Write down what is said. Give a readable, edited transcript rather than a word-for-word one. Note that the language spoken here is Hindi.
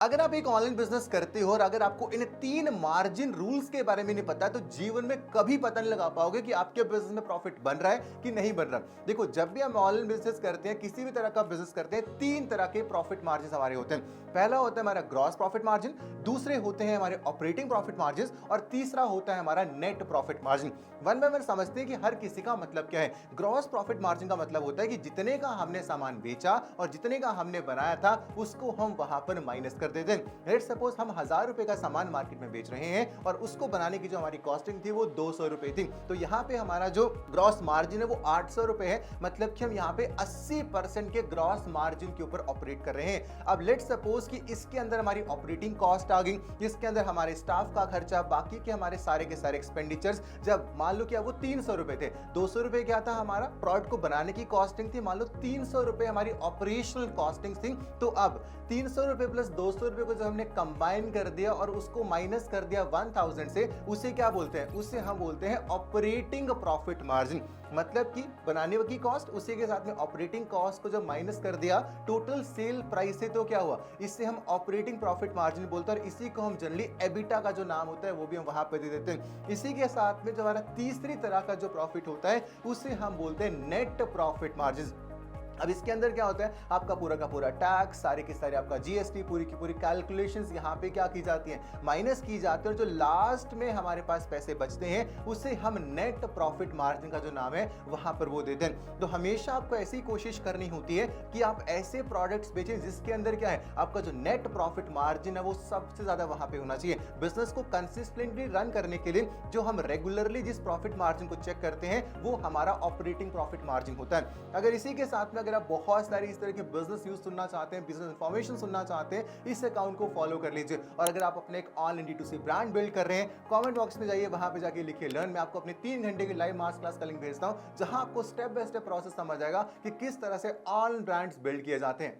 अगर आप एक ऑनलाइन बिजनेस करते हो और अगर आपको इन 3 मार्जिन रूल्स के बारे में नहीं पता है तो जीवन में कभी पता नहीं लगा पाओगे कि आपके बिजनेस में प्रॉफिट बन रहा है कि नहीं बन रहा। देखो, जब भी हम ऑनलाइन बिजनेस करते हैं, किसी भी तरह का बिजनेस करते हैं, 3 तरह के प्रॉफिट मार्जिन हमारे होते हैं। पहला होता है हमारा ग्रॉस प्रॉफिट मार्जिन, दूसरे होते हैं हमारे ऑपरेटिंग प्रॉफिट मार्जिन और तीसरा होता है हमारा net profit margin. One by one समझते हैं कि हर किसी का मतलब क्या है। ग्रॉस प्रॉफिट मार्जिन का मतलब होता है कि जितने का हमने सामान बेचा और जितने का हमने बनाया था उसको हम वहां पर माइनस कर देते हैं। लेट्स सपोज हम 1000 रुपए का सामान मार्केट में बेच रहे हैं और उसको बनाने की जो हमारी कॉस्टिंग थी वो 200 रुपए थी, तो यहाँ पे हमारा जो ग्रॉस मार्जिन है वो 800 रुपए है। मतलब कि हम यहाँ पे 80% के ग्रॉस मार्जिन के ऊपर ऑपरेट कर रहे हैं। अब लेट्स सपोज कि इसके अंदर हमारी ऑपरेटिंग कॉस्ट आ गई, इसके अंदर हमारे स्टाफ का खर्चा, बाकी के हमारे सारे के सारे एक्सपेंडिचर्स, जब मान लो क्या वो 300 रुपए थे, 200 रुपए क्या था हमारा प्रोडक्ट को बनाने की कॉस्टिंग थी, मान लो 300 रुपए हमारी ऑपरेशनल कॉस्टिंग थी। तो अब 300 रुपए प्लस 200 रुपए को जब हमने कंबाइन कर दिया और उसको माइनस कर दिया 1000 से, उसे क्या बोलते हैं? उसे हम बोलते हैं ऑपरेटिंग प्रॉफिट मार्जिन। मतलब कि बनाने की कॉस्ट उसी के साथ में ऑपरेटिंग कॉस्ट को जब माइनस कर दिया टोटल सेल प्राइस से, तो क्या हुआ? इससे हम ऑपरेटिंग प्रॉफिट मार्जिन बोलते हैं और इसी को हम जनरली एबिटा का जो नाम होता है वो भी हम वहां पे दे देते हैं। इसी के साथ में जो हमारा तीसरी तरह का जो प्रॉफिट होता है उसे हम बोलते हैं नेट प्रॉफिट मार्जिन। अब इसके अंदर क्या होता है? आपका पूरा का पूरा टैक्स, सारे के सारे आपका जीएसटी, पूरी की पूरी कैलकुलेशंस यहाँ पे क्या की जाती हैं? माइनस की जाती है और जो लास्ट में हमारे पास पैसे बचते हैं उसे हम नेट प्रॉफिट मार्जिन का जो नाम है वहां पर वो देते हैं। तो हमेशा आपको ऐसी कोशिश करनी होती है कि आप ऐसे प्रोडक्ट्स बेचें जिसके अंदर क्या है, आपका जो नेट प्रॉफिट मार्जिन है वो सबसे ज्यादा वहां पे होना चाहिए। बिजनेस को कंसिस्टेंटली रन करने के लिए जो हम रेगुलरली जिस प्रॉफिट मार्जिन को चेक करते हैं वो हमारा ऑपरेटिंग प्रॉफिट मार्जिन होता है। अगर इसी के साथ में अगर आप बहुत सारी इस तरह के बिजनेस न्यूज सुनना चाहते हैं, बिजनेस इंफॉर्मेशन सुनना चाहते हैं, इस अकाउंट को फॉलो कर लीजिए। और अगर आप अपने एक ऑनलाइन D2C ब्रांड बिल्ड कर रहे हैं, कमेंट बॉक्स में जाइए, वहां पे जाके लिखिए लर्न। मैं आपको अपने 3 घंटे की लाइव मास्टर क्लास का लिंक भेजता हूं जहां आपको स्टेप बाय स्टेप प्रोसेस समझ आएगा कि किस तरह से ऑनलाइन ब्रांड्स बिल्ड किए जाते हैं।